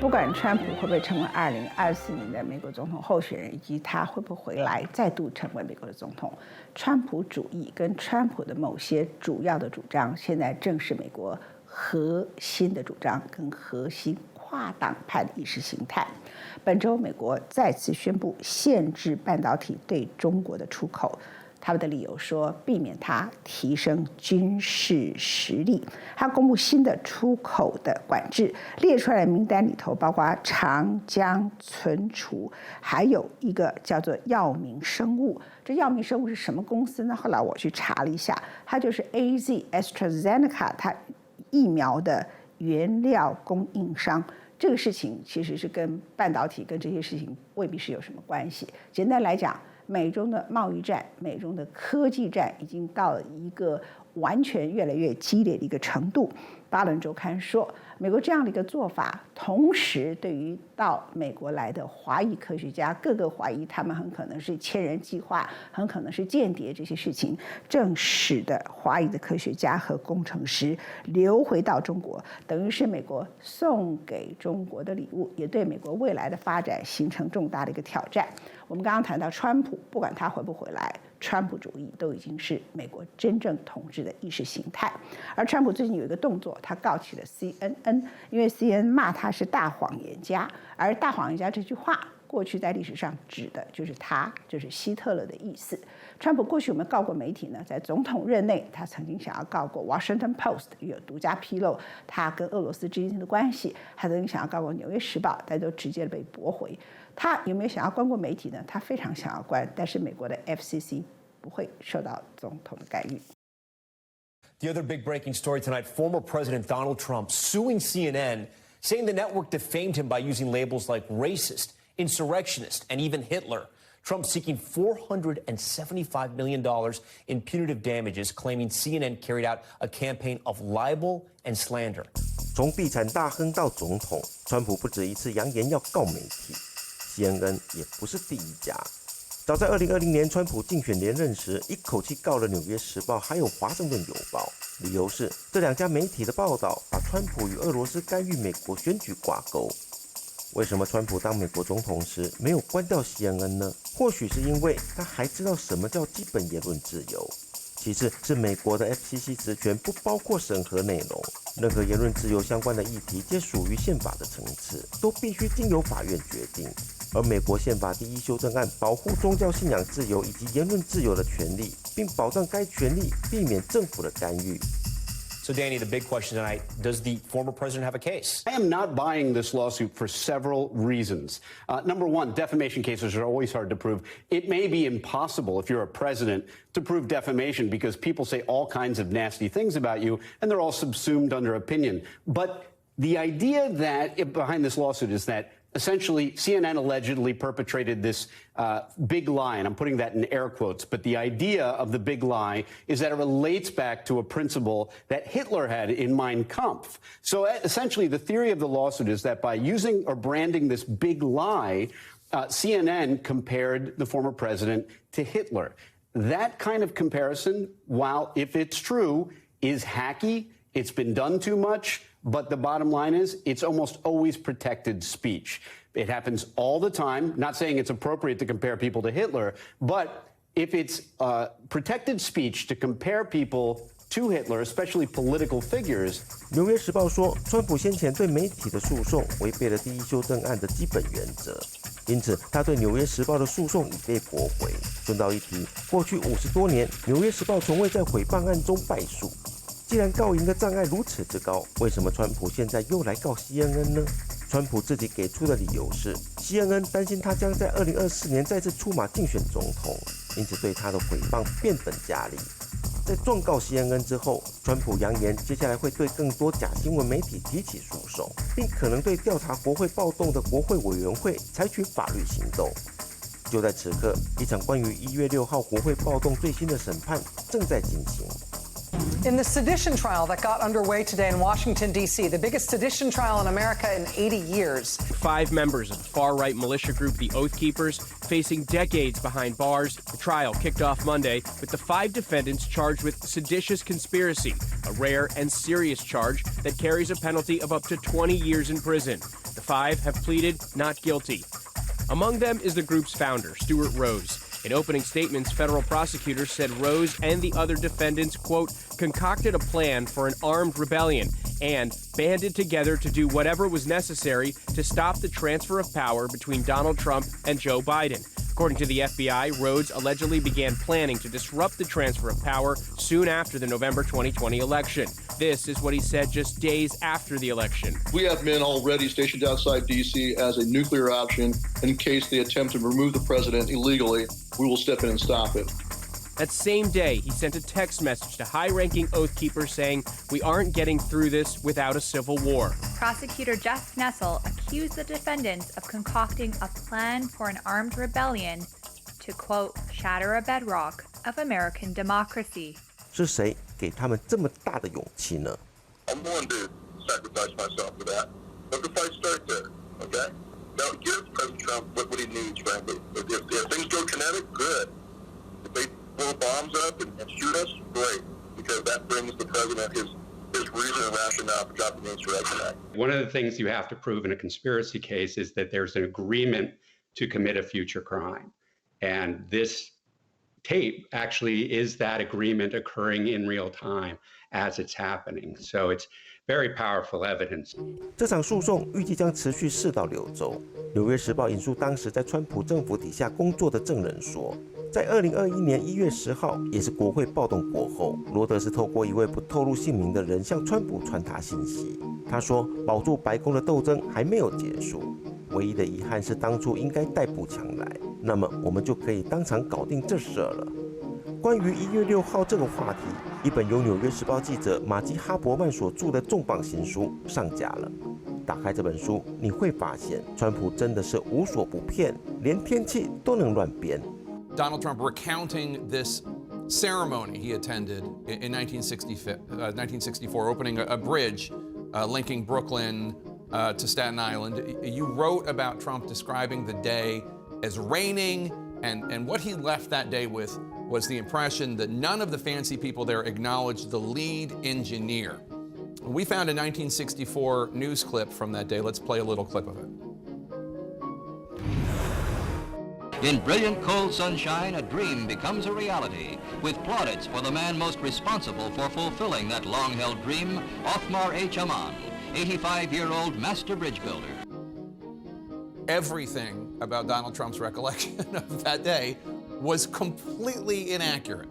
不管川普会不会成为2024年的美国总统候选人，以及他会不会回来再度成为美国的总统，川普主义跟川普的某些主要的主张，现在正是美国核心的主张跟核心跨党派的意识形态。本周，美国再次宣布限制半导体对中国的出口。他们的理由说，避免它提升军事实力。他公布新的出口的管制，列出来的名单里头包括长江存储，还有一个叫做药明生物。这药明生物是什么公司呢？后来我去查了一下，它就是 AstraZeneca 它疫苗的原料供应商。这个事情其实是跟半导体跟这些事情未必是有什么关系。简单来讲，美中的贸易战、美中的科技战已经到了一个完全越来越激烈的一个程度。巴伦周刊说，美国这样的一个做法，同时对于到美国来的华裔科学家，个个怀疑他们很可能是千人计划，很可能是间谍，这些事情正使得华裔的科学家和工程师流回到中国，等于是美国送给中国的礼物，也对美国未来的发展形成重大的一个挑战。我们刚刚谈到川普，不管他回不回来，川普主义都已经是美国真正统治的意识形态。而川普最近有一个动作，他告起了 CNN， 因为 CNN 骂他是大谎言家，而大谎言家这句话过去在历史上指的就是他，就是希特勒的意思。川普过去有没有告过媒体呢？在总统任内，他曾经想要告过 Washington Post， 有独家披露他跟俄罗斯之间的关系，他曾经想要告过纽约时报，但都直接被驳回。他有没有想要关过媒体呢？他非常想要关，但是美国的 FCC 不会受到总统的干预。The other big breaking story tonight, former President Donald Trump suing CNN, saying the network defamed him by using labels like racist, insurrectionist, and even Hitler. Trump seeking $475 million in punitive damages, claiming CNN carried out a campaign of libel and slander. 从地产大亨到总统，川普不止一次扬言要告媒体。CNN 也不是第一家。早在2020年，川普竞选连任时，一口气告了《纽约时报》还有《华盛顿邮报》，理由是这两家媒体的报道把川普与俄罗斯干预美国选举挂钩。为什么川普当美国总统时没有关掉 CNN 呢？或许是因为他还知道什么叫基本言论自由。其次是美国的 FCC 职权不包括审核内容，任何言论自由相关的议题皆属于宪法的层次，都必须经由法院决定。而美国宪法第1修正案保护宗教信仰自由以及言论自由的权利，并保障该权利避免政府的干预。So, Danny, the big question tonight, does the former president have a case? I am not buying this lawsuit for several reasons. Number one, defamation cases are always hard to prove. It may be impossible if you're a president to prove defamation because people say all kinds of nasty things about you, and they're all subsumed under opinion. But the idea that behind this lawsuit is that essentially, CNN allegedly perpetrated this big lie, and I'm putting that in air quotes, but the idea of the big lie is that it relates back to a principle that Hitler had in Mein Kampf. So essentially, the theory of the lawsuit is that by using or branding this big lie, CNN compared the former president to Hitler. That kind of comparison, while if it's true, is hacky. It's been done too much. But the bottom line is it's almost always protected speech. It happens all the time. Not saying it's appropriate to compare people to Hitler, but if it's protected speech to compare people to Hitler, especially political figures. 纽约时报说，川普先前对媒体的诉讼违背了第1修正案的基本原则，因此他对纽约时报的诉讼已被驳回。顺道一提，过去50多年，纽约时报从未在诽谤案中败诉。既然告赢的障碍如此之高，为什么川普现在又来告 CNN 呢？川普自己给出的理由是 ，CNN 担心他将在2024年再次出马竞选总统，因此对他的诽谤变本加厉。在状告 CNN 之后，川普扬言接下来会对更多假新闻媒体提起诉讼，并可能对调查国会暴动的国会委员会采取法律行动。就在此刻，一场关于1月6号国会暴动最新的审判正在进行。In the sedition trial that got underway today in Washington, D.C., the biggest sedition trial in America in 80 years. 5 members of the far-right militia group, the Oath Keepers, facing decades behind bars. The trial kicked off Monday with the 5 defendants charged with seditious conspiracy, a rare and serious charge that carries a penalty of up to 20 years in prison. The 5 have pleaded not guilty. Among them is the group's founder, Stuart Rose. In opening statements, federal prosecutors said Rose and the other defendants, quote, concocted a plan for an armed rebellion and banded together to do whatever was necessary to stop the transfer of power between Donald Trump and Joe Biden. According to the FBI, Rhodes allegedly began planning to disrupt the transfer of power soon after the November 2020 election. This is what he said just days after the election. We have men already stationed outside D.C. as a nuclear option in case they attempt to remove the president illegally. We will step in and stop it. That same day, he sent a text message to high-ranking Oath Keepers saying, we aren't getting through this without a civil war. Prosecutor Jeff Knessel accused the defendants of concocting a plan for an armed rebellion to, quote, shatter a bedrock of American democracy. 是谁给他们这么大的勇气呢？ I'm willing to sacrifice myself for that. But the fight starts there, okay? Now give President Trump what he needs, frankly. If things go kinetic, good. If they blow bombs up and shoot us, great. Because that brings the president his reason and rationale for dropping the Insurrection Act. One of the things you have to prove in a conspiracy case is that there's an agreement to commit a future crime. And this tape actually is that agreement occurring in real time as it's happening. So it's very powerful evidence. 这场诉讼预计将持续4到6周。纽约时报引述当时在川普政府底下工作的证人说，在2021年1月10号，也是国会暴动过后，罗德是透过一位不透露姓名的人向川普传达信息。他说，保住白宫的斗争还没有结束，唯一的遗憾是当初应该带步枪来，那么我们就可以当场搞定这事儿了。关于1月6号这个话题，一本由《纽约时报》记者马基·哈伯曼所著的重磅新书上架了。打开这本书，你会发现，川普真的是无所不骗，连天气都能乱编。Donald Trump recounting this ceremony he attended in 1964, opening a bridge linking Brooklyn to Staten Island. You wrote about Trump describing the day as raining, and what he left that day with was the impression that none of the fancy people there acknowledged the lead engineer. We found a 1964 news clip from that day. Let's play a little clip of it. In brilliant cold sunshine, a dream becomes a reality, with plaudits for the man most responsible for fulfilling that long-held dream, Othmar H. Amman, 85-year-old master bridge builder. Everything about Donald Trump's recollection of that day was completely inaccurate.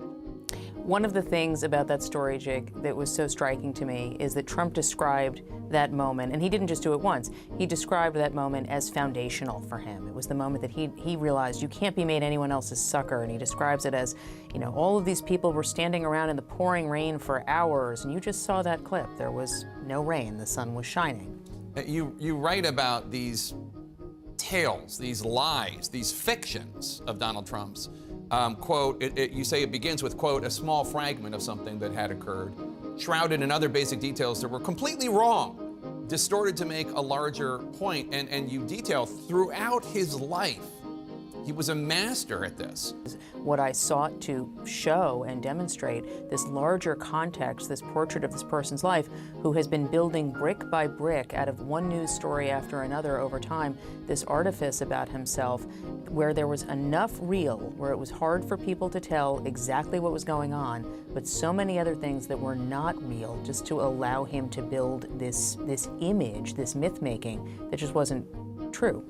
One of the things about that story, Jake, that was so striking to me is that Trump described that moment, and he didn't just do it once, he described that moment as foundational for him. It was the moment that he realized you can't be made anyone else's sucker, and he describes it as, you know, all of these people were standing around in the pouring rain for hours, and you just saw that clip. There was no rain, the sun was shining. You write about these tales, these lies, these fictions of Donald Trump's. Quote, you say it begins with, quote, a small fragment of something that had occurred, shrouded in other basic details that were completely wrong, distorted to make a larger point, and you detail throughout his life. He was a master at this. What I sought to show and demonstrate, this larger context, this portrait of this person's life, who has been building brick by brick out of one news story after another over time, this artifice about himself, where there was enough real, where it was hard for people to tell exactly what was going on, but so many other things that were not real, just to allow him to build this image, this myth-making, that just wasn't true.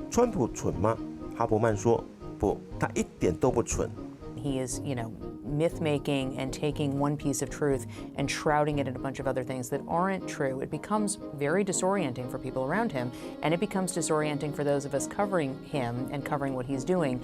川普蠢吗？哈伯曼说：“不，他一点都不蠢。” He is, you know, myth-making and taking one piece of truth and shrouding it in a bunch of other things that aren't true. It becomes very disorienting for people around him, and it becomes disorienting for those of us covering him and covering what he's doing.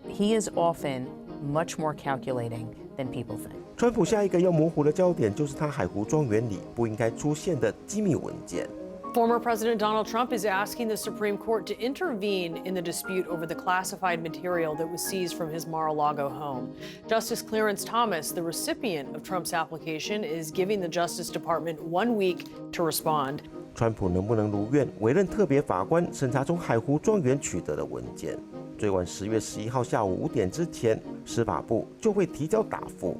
He is often much more calculating than people think. 川普下一个要模糊的焦点就是他海湖庄园里不应该出现的机密文件。Former President Donald Trump is asking the Supreme Court to intervene in the dispute over the classified material that was seized from his Mar-a-Lago home. Justice Clarence Thomas, the recipient of Trump's application, is giving the Justice Department 1 week to respond. 川普能不能如愿委任特别法官审查从海湖庄园取得的文件？最晚10月11号下午5点之前，司法部就会提交答复。